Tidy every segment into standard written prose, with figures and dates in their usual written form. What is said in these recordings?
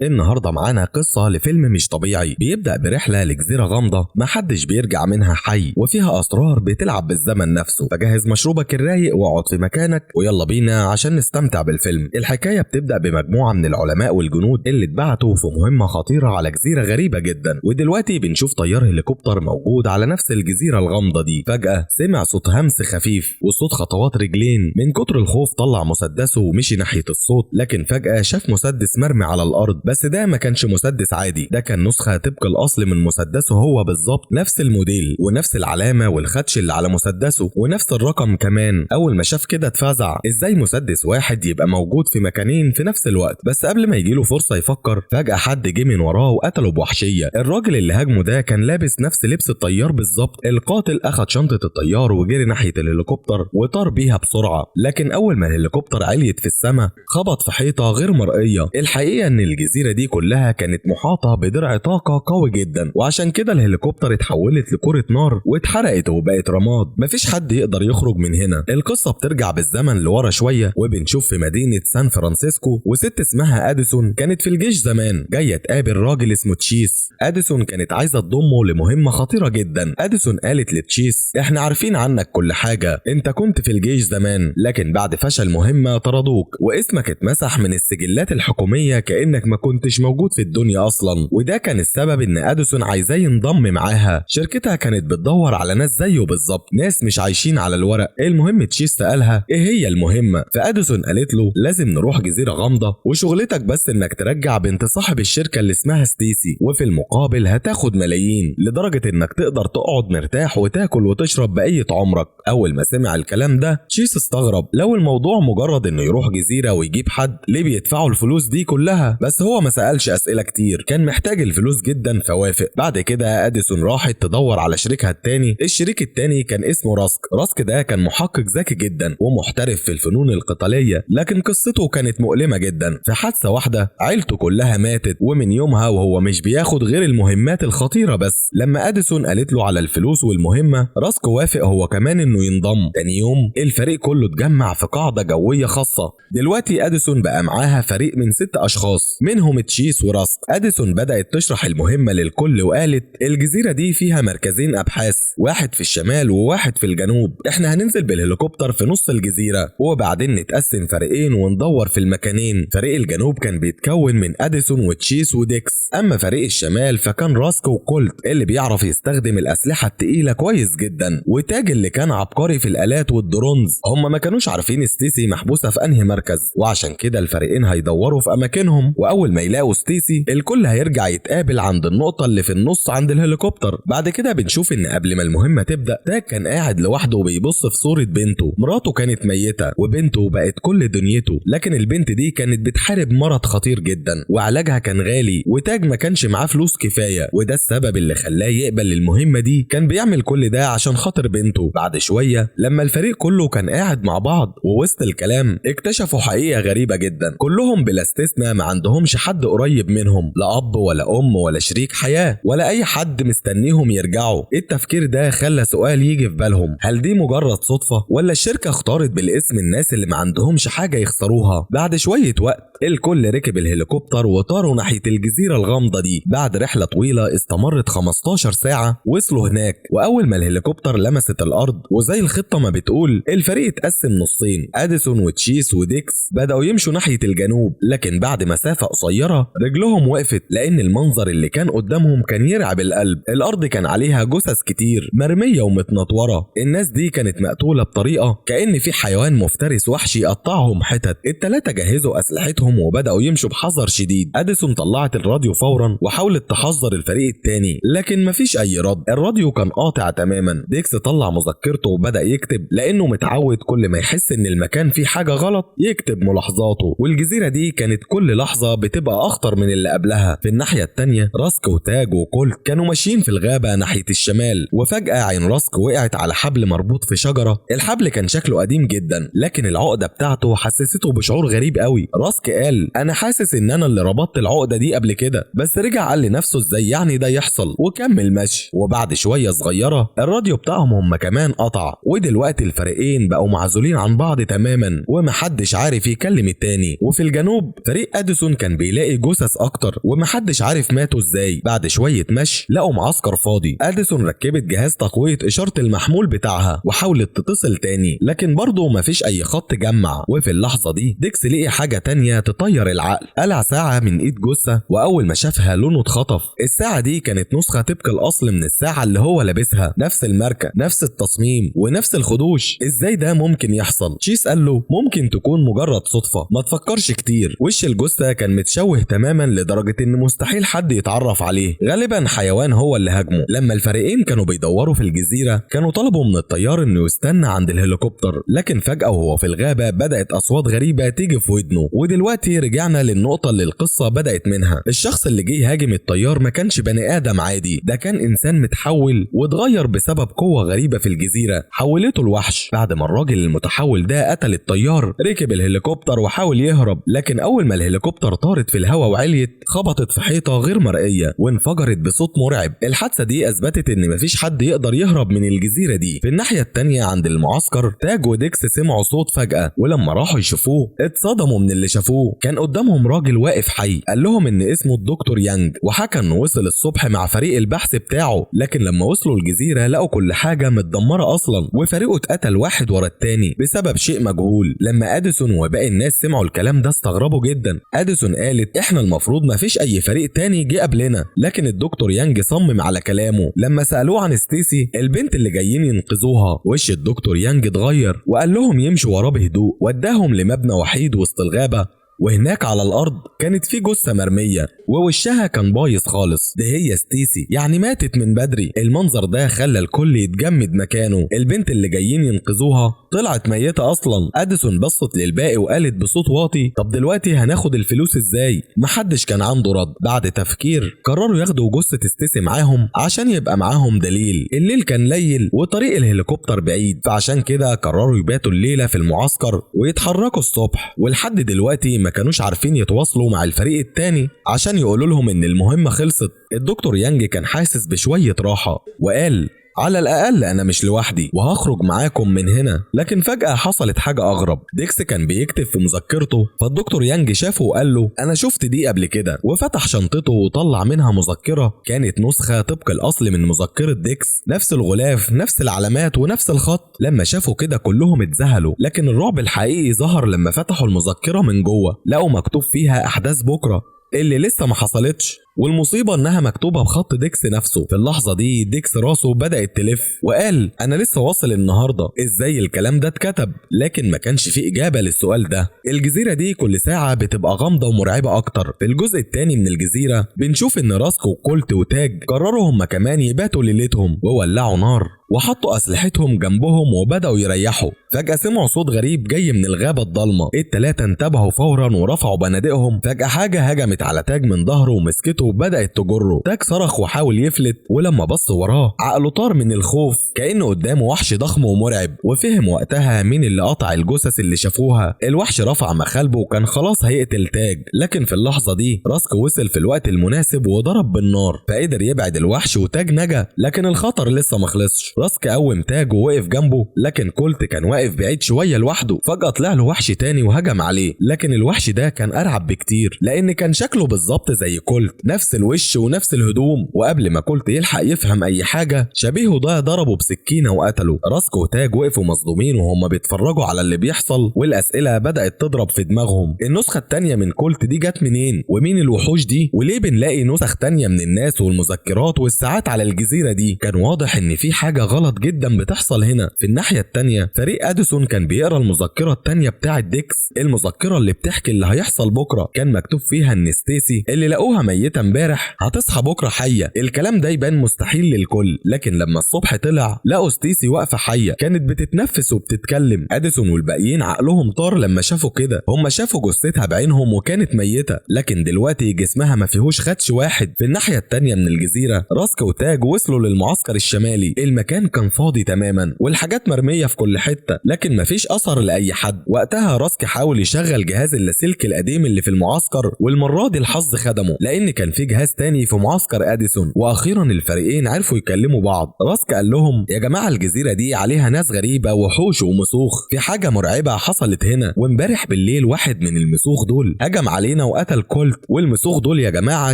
النهارده معانا قصة لفيلم مش طبيعي بيبدأ برحلة لجزيرة غامضة محدش بيرجع منها حي وفيها أسرار بتلعب بالزمن نفسه. فجهز مشروبك الرايق واقعد في مكانك ويلا بينا عشان نستمتع بالفيلم. الحكاية بتبدأ بمجموعة من العلماء والجنود اللي اتبعتوا في مهمة خطيرة على جزيرة غريبة جدا، ودلوقتي بنشوف طيار هليكوبتر موجود على نفس الجزيرة الغامضة دي. فجأة سمع صوت همس خفيف وصوت خطوات رجلين، من كتر الخوف طلع مسدسه ومشي ناحية الصوت، لكن فجأة شاف مسدس مرمي على الأرض، بس ده ما كانش مسدس عادي، ده كان نسخة طبق الأصل من مسدسه هو بالظبط، نفس الموديل ونفس العلامة والخدش اللي على مسدسه ونفس الرقم كمان. أول ما شاف كده اتفزع، إزاي مسدس واحد يبقى موجود في مكانين في نفس الوقت؟ بس قبل ما يجيله فرصة يفكر، فجأة حد جه من وراه وقتله بوحشية. الراجل اللي هاجمه ده كان لابس نفس لبس الطيار بالظبط. القاتل أخد شنطة الطيار وجري ناحية الهليكوبتر وطار بيها بسرعة، لكن أول ما الهليكوبتر عليت في السماء خبط في حيطة غير مرئية. الحقيقة إن الجزيرة دي كلها كانت محاطة بدرع طاقة قوي جدا، وعشان كده الهليكوبتر اتحولت لكرة نار واتحرقت وبقت رماد. مفيش حد يقدر يخرج من هنا. القصة بترجع بالزمن لورا شوية وبنشوف في مدينة سان فرانسيسكو وست اسمها اديسون كانت في الجيش زمان، جاية تقابل راجل اسمه تشيس. اديسون كانت عايزة تضمه لمهمة خطيرة جدا. اديسون قالت لتشيس احنا عارفين عنك كل حاجة، انت كنت في الجيش زمان لكن بعد فشل مهمة طردوك واسمك اتمسح من السجلات الحكومية كأنك ما كنتش موجود في الدنيا اصلا، وده كان السبب ان اديسون عايزاه ينضم معاها. شركتها كانت بتدور على ناس زيه بالظبط، ناس مش عايشين على الورق. المهم تشيس سألها ايه هي المهمة، فاديسون قالت له لازم نروح جزيرة غامضة وشغلتك بس انك ترجع بنت صاحب الشركة اللي اسمها ستيسي، وفي المقابل هتاخد ملايين لدرجة انك تقدر تقعد مرتاح وتاكل وتشرب بقية عمرك. اول ما سمع الكلام ده تشيس استغرب، لو الموضوع مجرد انه يروح جزيرة ويجيب حد ليه بيدفعوا الفلوس دي كلها؟ بس هو ما سألش اسئلة كتير، كان محتاج الفلوس جدا فوافق. بعد كده اديسون راحت تدور على شريكها التاني. الشريك التاني كان اسمه راسك ده كان محقق ذكي جدا ومحترف في الفنون القتالية، لكن قصته كانت مؤلمة جدا. في حادثة واحدة عيلته كلها ماتت، ومن يومها وهو مش بياخد غير المهمات الخطيرة بس. لما اديسون قالت له على الفلوس والمهمة راسك وافق هو كمان انه ينضم. تاني يوم الفريق كله اتجمع في قاعدة جوية خاصة. دلوقتي اديسون بقى معاها فريق من 6 اشخاص منهم تشيس وراسك. اديسون بدأت تشرح المهمة للكل وقالت الجزيرة دي فيها مركزين ابحاث، واحد في الشمال وواحد في الجنوب. احنا هننزل بالهليكوبتر في نص الجزيرة وبعدين نتقسم فريقين وندور في المكانين. فريق الجنوب كان بيتكون من اديسون وتشيس وديكس، اما فريق الشمال فكان راسك وكولت اللي بيعرف يستخدم الاسلحة التقيلة كويس جدا، وتاج اللي كان عبقري في الالات والدرونز. هم ما كانوش عارفين ستيسي محبوسة في انهي مركز، وعشان كده الفريقين هيدوروا في اماكنهم، واول ما يلاقوا ستيسي الكل هيرجع يتقابل عند النقطة اللي في النص عند الهليكوبتر. بعد كده بنشوف ان قبل ما المهمة تبدأ تاج كان قاعد لوحده وبيبص في صورة بنته. مراته كانت ميتة وبنته بقت كل دنيته، لكن البنت دي كانت بتحارب مرض خطير جدا وعلاجها كان غالي، وتاج ما كانش معاه فلوس كفاية، وده السبب اللي خلاه يقبل المهمة دي. كان بيعمل كل ده عشان خاطر بنته. بعد شوية لما الفريق كله كان قاعد مع بعض ووسط الكلام اكتشفوا حقيقة غريبة جدا، كلهم بلا استثناء ما عندهمش حد قريب منهم، لا اب ولا ام ولا شريك حياة ولا اي حد مستنيهم يرجعوا. التفكير ده خلى سؤال يجي في بالهم، هل دي مجرد صدفة ولا الشركة اختارت بالاسم الناس اللي ما عندهمش حاجة يخسروها؟ بعد شوية وقت الكل ركب الهليكوبتر وطاروا ناحية الجزيرة الغامضة دي. بعد رحلة طويلة استمرت 15 ساعة وصلوا هناك، واول ما الهليكوبتر لمست الارض وزي الخطة ما بتقول الفريق اتقسم نصين. اديسون وتشيس وديكس بدأوا يمشوا ناحية الجنوب، لكن بعد مسافة قصيرة رجلهم وقفت لان المنظر اللي كان قدامهم كان يرعب القلب. الارض كان عليها جثث كتير مرمية ومتنطورة، الناس دي كانت مقتولة بطريقة كأن في حيوان مفترس وحشي قطعهم حتت. التلاتة جهزوا اسلحتهم وبدأوا يمشوا بحذر شديد. اديسون طلعت الراديو فورا وحاولت تحذر الفريق التاني لكن مفيش اي رد، الراديو كان قاطع تماما. ديكس طلع مذكرته وبدأ يكتب لانه متعود كل ما يحس ان المكان فيه حاجة غلط يكتب ملاحظاته، والجزيرة دي كانت كل لحظة بتبقى اخطر من اللي قبلها. في الناحية التانية راسك وتاج وكولت كانوا ماشيين في الغابة ناحية الشمال، وفجأة عين راسك وقعت على حبل مربوط في شجرة. الحبل كان شكله قديم جدا لكن العقدة بتاعته حسسته بشعور غريب قوي. راسك قال انا حاسس ان انا اللي ربطت العقدة دي قبل كده، بس رجع قال لنفسه ازاي يعني ده يحصل وكمل مشي. وبعد شوية صغيرة الراديو بتاعهم هم كمان قطع، ودلوقتي الفريقين بقوا معزولين عن بعض تماما ومحدش عارف يكلم التاني. وفي الجنوب فريق اديسون كان بيلاقي جثث اكتر ومحدش عارف ماتوا ازاي. بعد شوية مشي لقوا معسكر فاضي. اديسون ركبت جهاز تقوية اشارة المحمول بتاعها وحاولت تتصل تاني، لكن برضه مفيش اي خط جمع. وفي اللحظة دي ديكس لقي حاجة تانية تطير العقل. قلع ساعة من ايد جثة واول ما شافها لونه اتخطف. الساعة دي كانت نسخة طبق الاصل من الساعة اللي هو لابسها، نفس الماركة نفس التصميم ونفس الخدوش. ازاي ده ممكن يحصل؟ تشيس قال له ممكن تكون مجرد صدفة، ما تفكرش كتير. وش الجثة كان متشوه تماما لدرجة ان مستحيل حد يتعرف عليه، غالبا حيوان هو اللي هاجمه. لما الفريقين كانوا بيدوروا في الجزيرة كانوا طلبوا من الطيار انه يستنى عند الهليكوبتر، لكن فجأة وهو في الغابة بدأت اصوات غريبة تيجي في ودنه. ودلوقتي رجعنا للنقطة اللي القصة بدأت منها. الشخص اللي جه يهاجم الطيار ما كانش بني ادم عادي، ده كان انسان متحول واتغير بسبب قوة غريبة في الجزيرة حولته لوحش. بعد ما الراجل المتحول ده قتل الطيار ركب الهليكوبتر وحاول يهرب، لكن اول ما الهليكوبتر طارت في الهواء وعليت خبطت في حيطة غير مرئية وانفجرت بصوت مرعب. الحادثة دي اثبتت ان مفيش حد يقدر يهرب من الجزيرة دي. في الناحية التانية عند المعسكر تاج وديكس سمعوا صوت فجأة، ولما راحوا يشوفوه اتصدموا من اللي شافوه. كان قدامهم راجل واقف حي قال لهم ان اسمه الدكتور يانج، وحكى انه وصل الصبح مع فريق البحث بتاعه، لكن لما وصلوا الجزيرة لقوا كل حاجة متدمرة اصلا، وفريقه اتقتل واحد ورا التاني بسبب شيء مجهول. لما اديسون وباقي الناس سمعوا الكلام ده استغربوا جدا. اديسون قالت احنا المفروض مفيش اي فريق تاني جه قبلنا، لكن الدكتور يانج صمم على كلامه. لما سألوه عن ستيسي البنت اللي جايين ينقذوها، وش الدكتور يانج اتغير وقال لهم يمشوا وراه بهدوء، وداهم لمبنى وحيد وسط الغابة، وهناك على الارض كانت في جثه مرميه ووشها كان بايظ خالص. ده هي ستيسي، يعني ماتت من بدري. المنظر ده خلى الكل يتجمد مكانه. البنت اللي جايين ينقذوها طلعت ميته اصلا. اديسون بصت للباقي وقالت بصوت واطي طب دلوقتي هناخد الفلوس ازاي؟ محدش كان عنده رد. بعد تفكير قرروا ياخدوا جثه ستيسي معاهم عشان يبقى معاهم دليل. الليل كان ليل وطريق الهليكوبتر بعيد، فعشان كده قرروا يباتوا الليله في المعسكر ويتحركوا الصبح. ولحد دلوقتي ما كانوش عارفين يتواصلوا مع الفريق التاني عشان يقولوا لهم ان المهمة خلصت. الدكتور يانج كان حاسس بشوية راحة وقال على الأقل أنا مش لوحدي وهخرج معاكم من هنا. لكن فجأة حصلت حاجة أغرب. ديكس كان بيكتب في مذكرته، فالدكتور يانج شافه وقال له أنا شفت دي قبل كده، وفتح شنطته وطلع منها مذكرة كانت نسخة طبق الأصل من مذكرة ديكس، نفس الغلاف نفس العلامات ونفس الخط. لما شافوا كده كلهم اتذهلوا، لكن الرعب الحقيقي ظهر لما فتحوا المذكرة من جوه. لقوا مكتوب فيها أحداث بكرة اللي لسه ما حصلتش، والمصيبة انها مكتوبة بخط ديكس نفسه. في اللحظة دي ديكس راسه بدأت تلف وقال انا لسه واصل النهاردة، ازاي الكلام ده اتكتب؟ لكن ما كانش فيه اجابة للسؤال ده. الجزيرة دي كل ساعة بتبقى غامضة ومرعبة اكتر. في الجزء الثاني من الجزيرة بنشوف ان راسك وكولت وتاج قرروا هما كمان يباتوا ليلتهم وولعوا نار وحطوا اسلحتهم جنبهم وبدأوا يريحوا. فجأة سمعوا صوت غريب جاي من الغابة الضلمة. التلاتة انتبهوا فورا ورفعوا بنادقهم. فجأة حاجة هجمت على تاج من ظهره ومسكته وبدأت تجره. تاج صرخ وحاول يفلت، ولما بص وراه عقله طار من الخوف كأنه قدامه وحش ضخم ومرعب. وفهم وقتها مين اللي قطع الجثث اللي شافوها. الوحش رفع مخالبه وكان خلاص هيقتل تاج، لكن في اللحظة دي راسك وصل في الوقت المناسب وضرب بالنار فقدر يبعد الوحش وتاج نجا. لكن الخطر لسه مخلصش. راسك قوم تاج ووقف جنبه، لكن كولت كان واقف بعيد شوية لوحده. فجأة طلع له وحش تاني وهجم عليه، لكن الوحش ده كان أرعب بكتير لأن كان شكله بالظبط زي كولت، نفس الوش ونفس الهدوم. وقبل ما كولت يلحق يفهم أي حاجة شبيهه ده ضربه بسكينة وقتله. راسك وتاج وقفوا مصدومين وهم بيتفرجوا على اللي بيحصل، والأسئلة بدأت تضرب في دماغهم. النسخة التانية من كولت دي جت منين؟ ومين الوحوش دي؟ وليه بنلاقي نسخ تانية من الناس والمذكرات والساعات على الجزيرة دي؟ كان واضح إن في حاجة غلط جدا بتحصل هنا. في الناحية التانية فريق اديسون كان بيقرا المذكرة التانية بتاعة ديكس، المذكرة اللي بتحكي اللي هيحصل بكرة. كان مكتوب فيها ان ستيسي اللي لقوها ميتة امبارح هتصحى بكرة حية. الكلام ده يبان مستحيل للكل، لكن لما الصبح طلع لقوا ستيسي واقفة حية، كانت بتتنفس وبتتكلم. اديسون والباقيين عقلهم طار لما شافوا كده. هم شافوا جثتها بعينهم وكانت ميتة، لكن دلوقتي جسمها ما فيهوش خدش واحد. في الناحية التانية من الجزيرة راسك وتاج وصلوا للمعسكر الشمالي، المكان المكان كان فاضي تماما والحاجات مرمية في كل حتة، لكن مفيش أثر لأي حد. وقتها راسك حاول يشغل جهاز اللاسلكي القديم اللي في المعسكر، والمرة دي الحظ خدمه لأن كان في جهاز تاني في معسكر أديسون. وأخيرا الفريقين عرفوا يكلموا بعض. راسك قال لهم يا جماعة الجزيرة دي عليها ناس غريبة وحوش ومسوخ، في حاجة مرعبة حصلت هنا، وامبارح بالليل واحد من المسوخ دول هجم علينا وقتل كولت، والمسوخ دول يا جماعة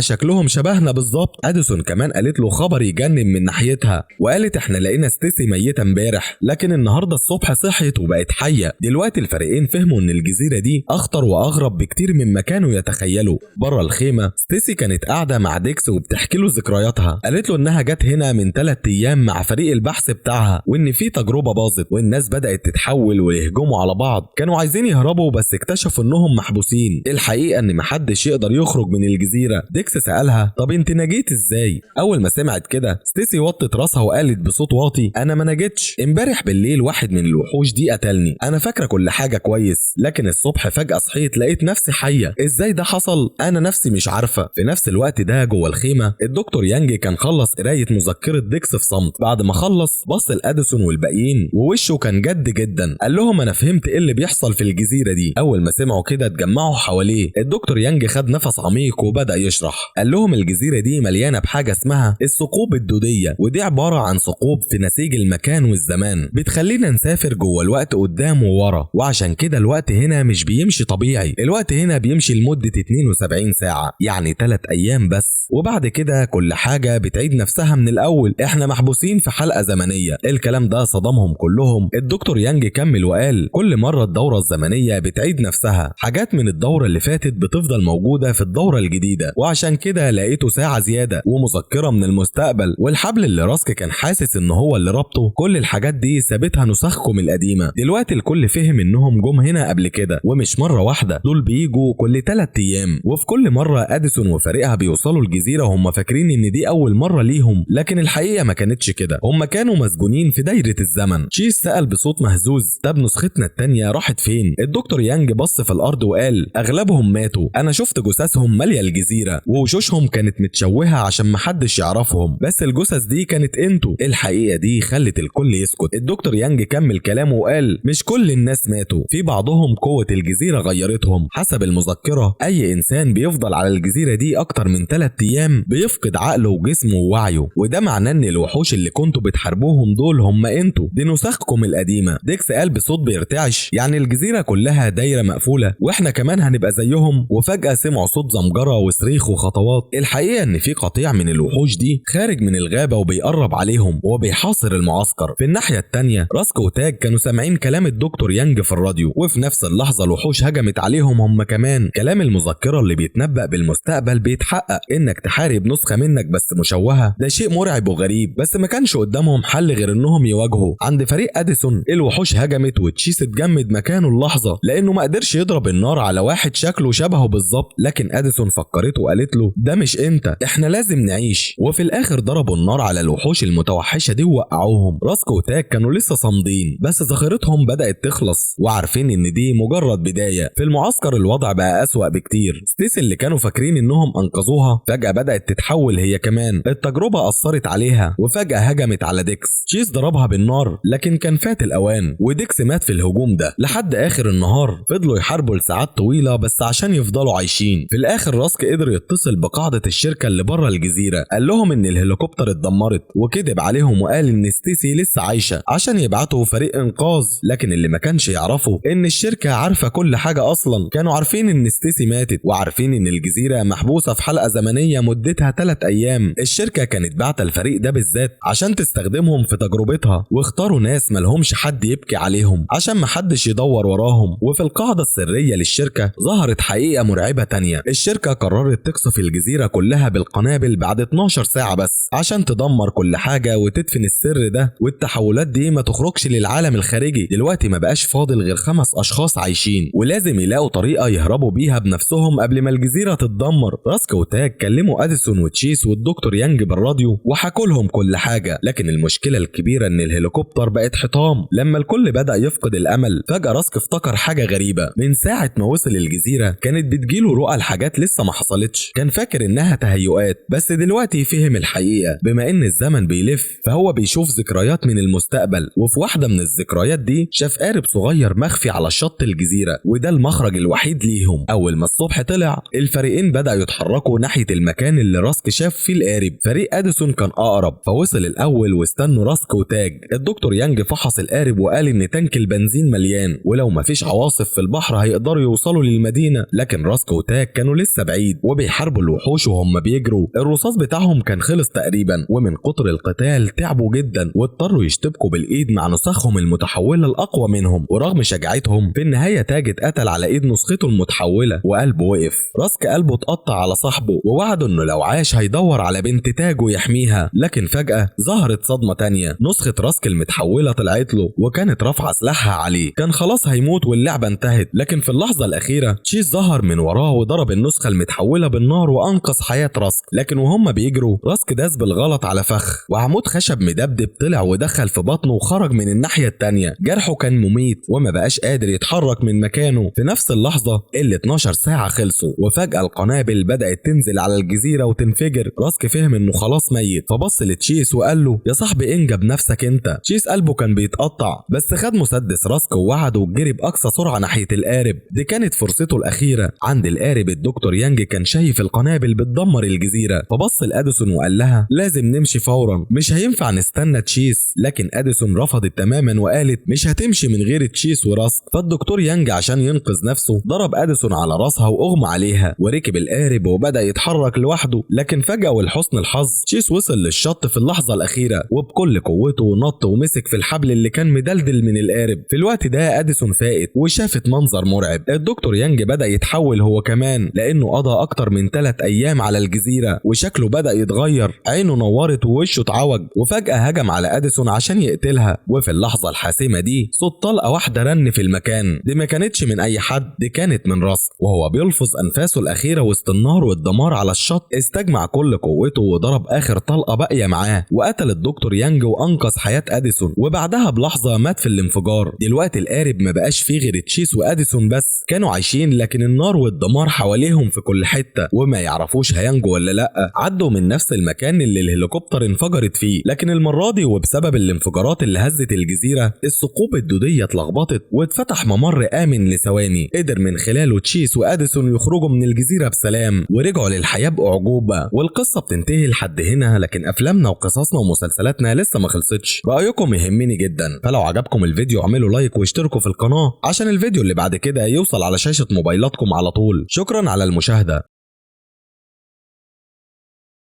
شكلهم شبهنا بالظبط. أديسون كمان قالت له خبر يجنن من ناحيتها، وقالت احنا لقينا ستيسي ميتة امبارح لكن النهاردة الصبح صحيت وبقت حية. دلوقتي الفريقين فهموا ان الجزيرة دي اخطر واغرب بكتير مما كانوا يتخيلوا. بره الخيمة ستيسي كانت قاعدة مع ديكس وبتحكي له ذكرياتها. قالت له انها جت هنا من 3 ايام مع فريق البحث بتاعها، وان في تجربة باظت والناس بدأت تتحول ويهجموا على بعض. كانوا عايزين يهربوا بس اكتشفوا انهم محبوسين. الحقيقة ان محدش يقدر يخرج من الجزيرة. ديكس سألها طب انت نجيت ازاي؟ اول ما سمعت كده ستيسي وطت راسها وقالت بصوت واطي انا ما نجيتش، امبارح بالليل واحد من الوحوش دي قتلني، انا فاكره كل حاجه كويس لكن الصبح فجاه صحيت لقيت نفسي حيه، ازاي ده حصل؟ انا نفسي مش عارفه. في نفس الوقت ده جوه الخيمه الدكتور يانج كان خلص قرايه مذكره ديكس في صمت. بعد ما خلص بص لاديسون والباقيين ووشه كان جد جدا. قال لهم انا فهمت ايه اللي بيحصل في الجزيره دي. اول ما سمعوا كده اتجمعوا حواليه. الدكتور يانج خد نفس عميق وبدا يشرح. قال لهم الجزيره دي مليانه بحاجه اسمها الثقوب الدوديه، ودي عباره عن ثقوب في نسيج المكان والزمان بتخلينا نسافر جوه الوقت قدام وورا، وعشان كده الوقت هنا مش بيمشي طبيعي. الوقت هنا بيمشي لمده 72 ساعه، يعني 3 ايام بس، وبعد كده كل حاجه بتعيد نفسها من الاول. احنا محبوسين في حلقه زمنيه. الكلام ده صدمهم كلهم. الدكتور يانج كمل وقال كل مره الدوره الزمنيه بتعيد نفسها، حاجات من الدوره اللي فاتت بتفضل موجوده في الدوره الجديده، وعشان كده لقيته ساعه زياده ومذكره من المستقبل، والحبل اللي راسك كان حاسس ان هو اللي ربطه. كل الحاجات دي سابتها نسخكم القديمه. دلوقتي الكل فهم انهم جم هنا قبل كده ومش مره واحده، دول بيجوا كل 3 ايام، وفي كل مره اديسون وفريقها بيوصلوا الجزيره هم فاكرين ان دي اول مره ليهم، لكن الحقيقه ما كانتش كده. هم كانوا مسجونين في دايره الزمن. تشيز سأل بصوت مهزوز طب نسختنا التانيه راحت فين؟ الدكتور يانج بص في الارض وقال اغلبهم ماتوا، انا شفت جثثهم ماليه الجزيره ووشوشهم كانت متشوهه عشان محدش يعرفهم، بس الجثث دي كانت انتوا. الحقيقه دي خلت الكل يسكت. الدكتور يانج كمل كلامه وقال مش كل الناس ماتوا، في بعضهم قوه الجزيره غيرتهم. حسب المذكره اي انسان بيفضل على الجزيره دي اكتر من 3 ايام بيفقد عقله وجسمه ووعيه، وده معناه ان الوحوش اللي كنتوا بتحاربوهم دول هم انتوا، دي نسخكم القديمه. ديكس قال بصوت بيرتعش يعني الجزيره كلها دايره مقفوله واحنا كمان هنبقى زيهم؟ وفجاه سمعوا صوت زمجره وصريخ وخطوات. الحقيقه ان في قطيع من الوحوش دي خارج من الغابه وبيقرب عليهم وبيحاصر المعسكر. في الناحيه التانيه راسك وتاج كانوا سامعين كلام الدكتور يانج في الراديو، وفي نفس اللحظه الوحوش هجمت عليهم هم كمان. كلام المذكره اللي بيتنبأ بالمستقبل بيتحقق، انك تحارب نسخه منك بس مشوهه ده شيء مرعب وغريب، بس ما كانش قدامهم حل غير انهم يواجهوا. عند فريق اديسون الوحوش هجمت وتشيس اتجمد مكانه اللحظه لانه ما قدرش يضرب النار على واحد شكله شبهه بالظبط، لكن اديسون فكرته وقالت له ده مش انت، احنا لازم نعيش. وفي الاخر ضربوا النار على الوحوش المتوحشه دي ووقعوهم. راسك وتاج كانوا لسه صامدين بس ذخيرتهم بدات تخلص وعارفين ان دي مجرد بدايه. في المعسكر الوضع بقى اسوأ بكتير. ستيسي اللي كانوا فاكرين انهم انقذوها فجاه بدات تتحول هي كمان. التجربه اثرت عليها وفجاه هجمت على ديكس. تشيز ضربها بالنار لكن كان فات الاوان وديكس مات في الهجوم ده. لحد اخر النهار فضلوا يحاربوا لساعات طويله بس عشان يفضلوا عايشين. في الاخر راسك قدر يتصل بقاعده الشركه اللي بره الجزيره، قال لهم ان الهليكوبتر اتدمرت وكذب عليهم وقال ان ستيسي لسه عايشه عشان يبعتوا فريق انقاذ، لكن اللي ما كانش يعرفوا ان الشركه عارفه كل حاجه اصلا. كانوا عارفين ان ستيسي ماتت وعارفين ان الجزيره محبوسه في حلقه زمنيه مدتها 3 ايام. الشركه كانت بعتة الفريق ده بالذات عشان تستخدمهم في تجربتها، واختاروا ناس ملهمش حد يبكي عليهم عشان محدش يدور وراهم. وفي القاعده السريه للشركه ظهرت حقيقه مرعبه تانية. الشركه قررت تقصف الجزيره كلها بالقنابل بعد 12 ساعه بس عشان تدمر كل حاجه وتدفن السر ده، والتحولات دي ما تخرجش للعالم الخارجي. دلوقتي ما بقاش فاضل غير 5 اشخاص عايشين ولازم يلاقوا طريقه يهربوا بيها بنفسهم قبل ما الجزيره تتدمر. راسك وتاج كلموا اديسون وتشيس والدكتور يانج بالراديو وحكوا لهم كل حاجه، لكن المشكله الكبيره ان الهليكوبتر بقت حطام. لما الكل بدا يفقد الامل فجاه راسك افتكر حاجه غريبه. من ساعه ما وصل الجزيره كانت بتجيله رؤى لحاجات لسه ما حصلتش، كان فاكر انها تهيؤات بس دلوقتي فهم الحقيقه. بما ان الزمن بيلف فهو وهو بيشوف ذكريات من المستقبل، وفي واحدة من الذكريات دي شاف قارب صغير مخفي على شط الجزيرة، وده المخرج الوحيد ليهم. أول ما الصبح طلع الفريقين بدأوا يتحركوا ناحية المكان اللي راسك شاف فيه القارب. فريق أديسون كان أقرب فوصل الأول واستنوا راسك وتاج. الدكتور يانج فحص القارب وقال إن تانك البنزين مليان، ولو مفيش عواصف في البحر هيقدروا يوصلوا للمدينة. لكن راسك وتاج كانوا لسه بعيد وبيحاربوا الوحوش وهم بيجروا. الرصاص بتاعهم كان خلص تقريبا، ومن كتر القتال تعبوا جدا واضطروا يشتبكوا بالإيد مع نسخهم المتحولة الأقوى منهم. ورغم شجاعتهم في النهاية تاج اتقتل على إيد نسخته المتحولة وقلبه وقف. راسك قلبه اتقطع على صاحبه ووعده إنه لو عاش هيدور على بنت تاج ويحميها. لكن فجأة ظهرت صدمة تانية، نسخة راسك المتحولة طلعت له وكانت رافعة سلاحها عليه. كان خلاص هيموت واللعبة انتهت، لكن في اللحظة الأخيرة تشيز ظهر من وراه وضرب النسخة المتحولة بالنار وأنقذ حياة راسك. لكن وهم بيجروا راسك داس بالغلط على فخ، وعمود خشب مدبدب طلع ودخل في بطنه وخرج من الناحية التانية. جرحه كان مميت وما بقاش قادر يتحرك من مكانه. في نفس اللحظة ال 12 ساعة خلصوا، وفجأة القنابل بدأت تنزل على الجزيرة وتنفجر. راسك فهم انه خلاص ميت، فبص لتشيس وقال له يا صاحبي انجب نفسك انت. تشيس قلبه كان بيتقطع بس خد مسدس راسك ووعده وجري بأقصى سرعة ناحية القارب. دي كانت فرصته الأخيرة. عند القارب الدكتور يانج كان شايف القنابل بتدمر الجزيرة، فبص لأديسون وقال لها لازم نمشي فورا، مش هينفع نستنى تشيس. لكن أديسون رفضت تماما وقالت مش هتمشي من غير تشيس وراسك. فالدكتور يانج عشان ينقذ نفسه ضرب أديسون على راسها وأغمى عليها، وركب القارب وبدأ يتحرك لوحده. لكن فجأة ولحسن الحظ تشيس وصل للشط في اللحظة الأخيرة، وبكل قوته نط ومسك في الحبل اللي كان مدلدل من القارب. في الوقت ده أديسون فاقت وشافت منظر مرعب. الدكتور يانج بدأ يتحول هو كمان، لأنه قضى أكتر من 3 أيام على الجزيرة وشكله بدأ يتغير. عينه نورت ووشه اتعوج، وفجأة هجم على أديسون عشان يقتلها. وفي اللحظة الحاسمة دي صوت طلقة واحدة رن في المكان. دي ما كانتش من أي حد، دي كانت من راسك، وهو بيلفظ أنفاسه الأخيرة وسط النار والدمار على الشط استجمع كل قوته وضرب آخر طلقة باقية معاه وقتل الدكتور يانج وأنقذ حياة أديسون. وبعدها بلحظة مات في الانفجار. دلوقتي القارب ما بقاش فيه غير تشيس وأديسون بس. كانوا عايشين لكن النار والدمار حواليهم في كل حتة وما يعرفوش هينجوا ولا لأ. عدوا من نفس المكان اللي الهليكوبتر انفجرت فيه، لكن المرة دي وبسبب الانفجارات اللي هزت الجزيرة الثقوب الدودية اتلخبطت واتفتح ممر آمن لثواني قدر من خلاله تشيس وأديسون يخرجوا من الجزيرة بسلام ورجعوا للحياة بأعجوبة. والقصة بتنتهي لحد هنا، لكن أفلامنا وقصصنا ومسلسلاتنا لسه ما خلصتش. رأيكم يهمني جدا، فلو عجبكم الفيديو اعملوا لايك واشتركوا في القناة عشان الفيديو اللي بعد كده يوصل على شاشة موبايلاتكم على طول. شكرا على المشاهدة.